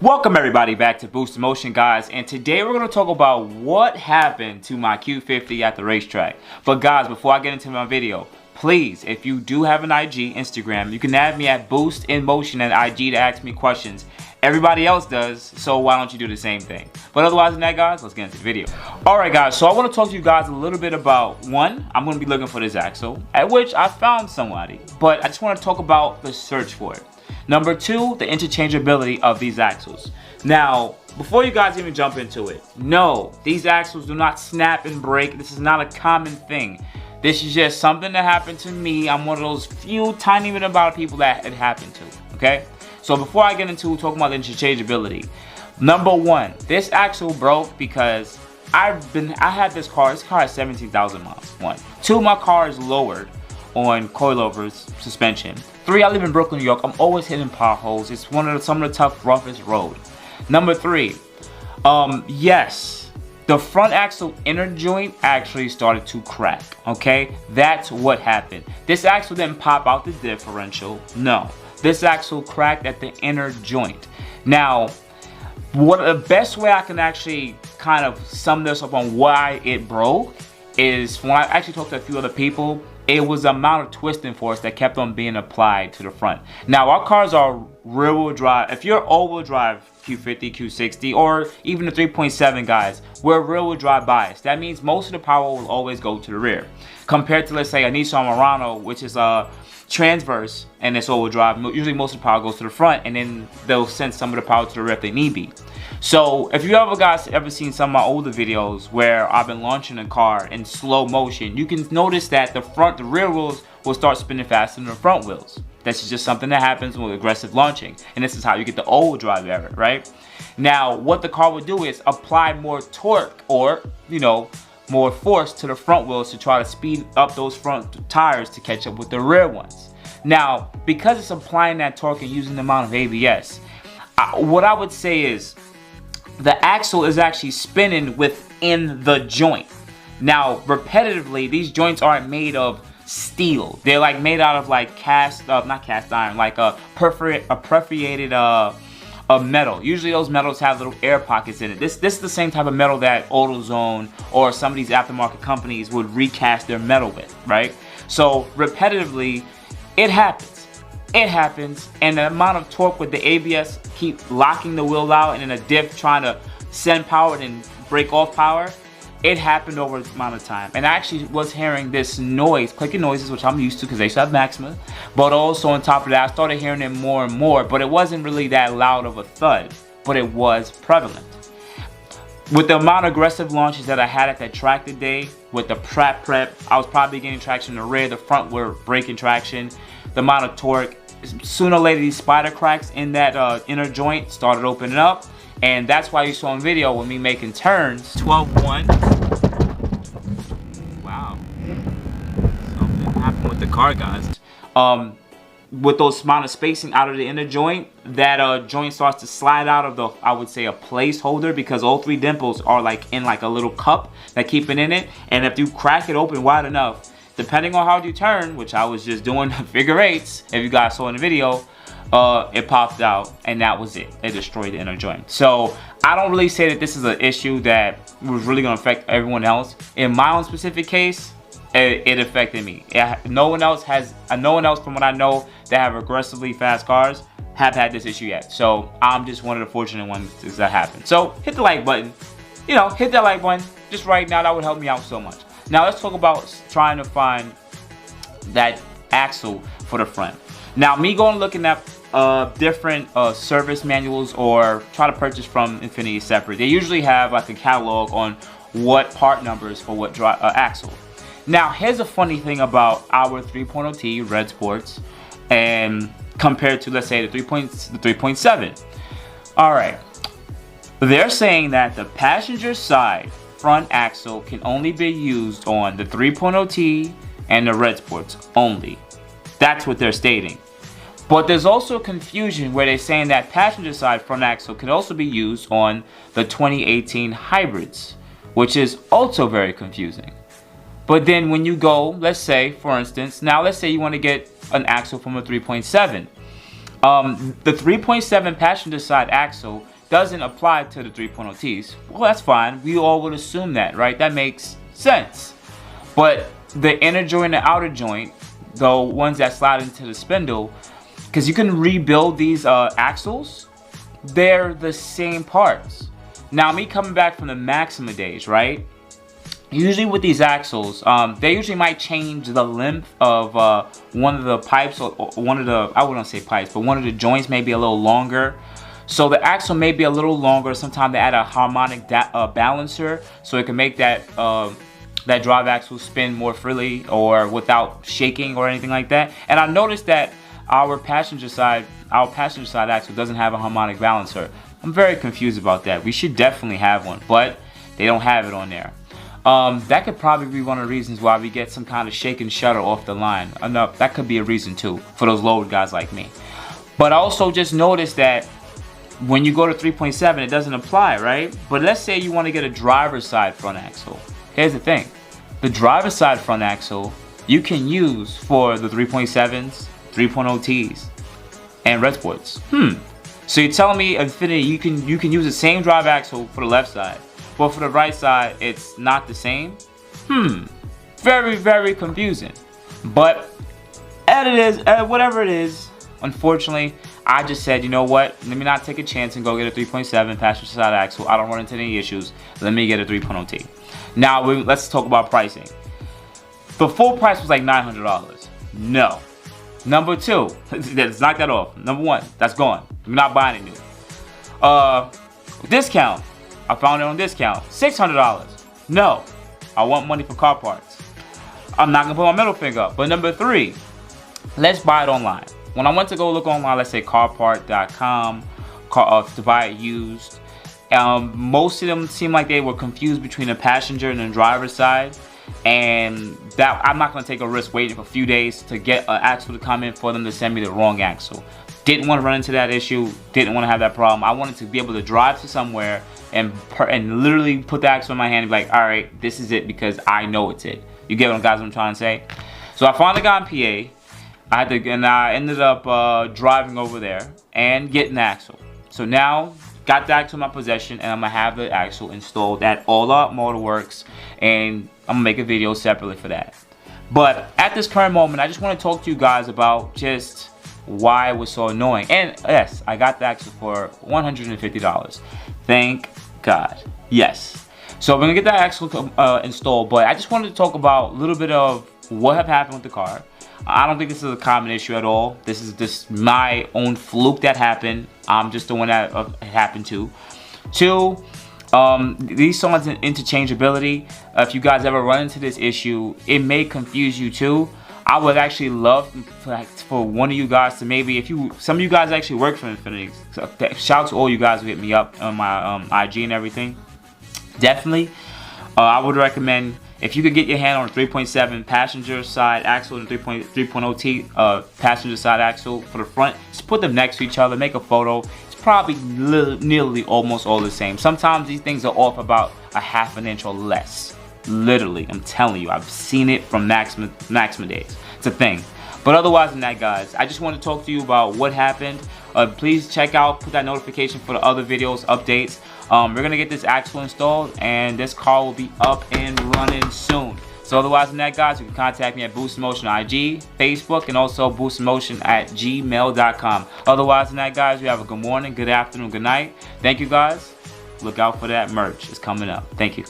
Welcome everybody back to Boost Motion, guys, and today we're going to talk about what happened to my Q50 at the racetrack. But guys, before I get into my video, please, if you do have an IG, Instagram, you can add me at Boost in Motion at IG to ask me questions. Everybody else does, so why don't you do the same thing? But otherwise than that, guys, let's get into the video. Alright guys, so I want to talk to you guys a little bit about, one, I'm going to be looking for this axle, at which I found somebody, but I just want to talk about the search for it. Number two, the interchangeability of these axles. Now, before you guys even jump into it, no, these axles do not snap and break. This is not a common thing. This is just something that happened to me. I'm one of those few tiny bit amount of people that it happened to, okay? So before I get into talking about interchangeability, number one, this axle broke because I had this car has 17,000 miles, one. Two, my car is lowered on coilovers suspension. Three, I live in Brooklyn, New York. I'm always hitting potholes. It's some of the tough, roughest road. Number three, yes, the front axle inner joint actually started to crack, okay? That's what happened. This axle didn't pop out the differential, no. This axle cracked at the inner joint. Now, what the best way I can actually kind of sum this up on why it broke is when I actually talked to a few other people, it was the amount of twisting force that kept on being applied to the front. Now, our cars are rear-wheel drive. If you're all-wheel drive Q50, Q60, or even the 3.7 guys, we're rear-wheel drive biased. That means most of the power will always go to the rear. Compared to, let's say, a Nissan Murano, which is a transverse and it's all-wheel drive, usually most of the power goes to the front, and then they'll send some of the power to the rear if they need be. So if you ever seen some of my older videos where I've been launching a car in slow motion, you can notice that the rear wheels will start spinning faster than the front wheels. That's just something that happens with aggressive launching, and this is how you get the all-wheel drive error, right? Now, what the car would do is apply more torque, or more force to the front wheels to try to speed up those front tires to catch up with the rear ones. Now, because it's applying that torque and using the amount of ABS, what I would say is the axle is actually spinning within the joint. Now, repetitively, these joints aren't made of steel. They're like made out of like not cast iron, like a perforated metal. Usually those metals have little air pockets in it. This is the same type of metal that AutoZone or some of these aftermarket companies would recast their metal with, right? So repetitively, it happens. It happens, and the amount of torque with the ABS keep locking the wheel out, and in a diff trying to send power and break off power, it happened over the amount of time. And I actually was hearing this noise, clicking noises, which I'm used to because I used to have Maxima, but also on top of that, I started hearing it more and more, but it wasn't really that loud of a thud, but it was prevalent. With the amount of aggressive launches that I had at that track today, with the prep, I was probably getting traction in the rear, the front were breaking traction, the amount of torque, sooner or later these spider cracks in that inner joint started opening up, and that's why you saw in video with me making turns 12-1. Wow, something happened with the car, guys. With those amount of spacing out of the inner joint, that joint starts to slide out of the, I would say, a placeholder, because all three dimples are like in like a little cup that keep it in it, and if you crack it open wide enough, depending on how you turn, which I was just doing figure eights, if you guys saw in the video, it popped out, and that was it. It destroyed the inner joint. So I don't really say that this is an issue that was really going to affect everyone else. In my own specific case, it affected me. No one else from what I know that have aggressively fast cars have had this issue yet. So I'm just one of the fortunate ones that happened. So hit the like button. Hit that like button just right now. That would help me out so much. Now let's talk about trying to find that axle for the front. Now, me going looking at different service manuals or try to purchase from Infiniti separate, they usually have like a catalog on what part numbers for what axle. Now, here's a funny thing about our 3.0T red sports and compared to, let's say, the 3.7. All right, they're saying that the passenger side front axle can only be used on the 3.0T and the red sports only. That's what they're stating. But there's also confusion where they're saying that passenger side front axle can also be used on the 2018 hybrids, which is also very confusing. But then when you go, let's say, for instance, now let's say you want to get an axle from a 3.7. The 3.7 passenger side axle doesn't apply to the 3.0Ts. Well, that's fine. We all would assume that, right? That makes sense. But the inner joint and the outer joint, the ones that slide into the spindle, because you can rebuild these axles, they're the same parts. Now, me coming back from the Maxima days, right? Usually with these axles, they usually might change the length of one of the pipes, or one of the, I wouldn't say pipes, but one of the joints may be a little longer. So the axle may be a little longer. Sometimes they add a harmonic balancer, so it can make that that drive axle spin more freely or without shaking or anything like that. And I noticed that our passenger side axle doesn't have a harmonic balancer. I'm very confused about that. We should definitely have one, but they don't have it on there. That could probably be one of the reasons why we get some kind of shake and shudder off the line. That could be a reason too, for those lower guys like me. But I also just noticed that when you go to 3.7, it doesn't apply, right? But let's say you want to get a driver's side front axle. Here's the thing. The driver's side front axle you can use for the 3.7s, 3.0Ts, and red sports. So you're telling me Infiniti you can use the same drive axle for the left side, but for the right side it's not the same? Very, very confusing. But whatever it is, unfortunately, I just said, you know what? Let me not take a chance and go get a 3.7 passenger side axle. I don't run into any issues. Let me get a 3.0T. Now, let's talk about pricing. The full price was like $900. No. Number two, let's knock that off. Number one, that's gone. I'm not buying it new. Discount. I found it on discount. $600. No. I want money for car parts. I'm not going to put my middle finger up. But number three, let's buy it online. When I went to go look online, let's say carpart.com, to buy it used, most of them seemed like they were confused between the passenger and the driver's side, and that I'm not going to take a risk waiting for a few days to get an axle to come in for them to send me the wrong axle. Didn't want to run into that issue, didn't want to have that problem. I wanted to be able to drive to somewhere and literally put the axle in my hand and be like, all right, this is it, because I know it's it. You get what I'm trying to say? So I finally got in PA. I ended up driving over there and getting the axle. So now, got the axle in my possession, and I'm gonna have the axle installed at All Out Motorworks, and I'm gonna make a video separately for that. But at this current moment, I just want to talk to you guys about just why it was so annoying. And yes, I got the axle for $150. Thank God. Yes. So I'm gonna get that axle installed, but I just wanted to talk about a little bit of what have happened with the car. I don't think this is a common issue at all. This is just my own fluke that happened. I'm just the one that it happened to. Two, these songs in interchangeability. If you guys ever run into this issue, it may confuse you too. I would actually love for one of you guys to maybe, some of you guys actually work for Infiniti. So shout out to all you guys who hit me up on my IG and everything. Definitely, I would recommend, if you could get your hand on a 3.7 passenger side axle and a 3.0T passenger side axle for the front, just put them next to each other, make a photo. It's probably nearly almost all the same. Sometimes these things are off about a half an inch or less. Literally, I'm telling you, I've seen it from Maxima days. It's a thing. But otherwise than that, guys, I just want to talk to you about what happened. Please check out, put that notification for the other videos, updates. We're going to get this axle installed, and this car will be up and running soon. So otherwise than that, guys, you can contact me at BoostMotion IG, Facebook, and also boostmotion@gmail.com. Otherwise than that, guys, you have a good morning, good afternoon, good night. Thank you, guys. Look out for that merch. It's coming up. Thank you.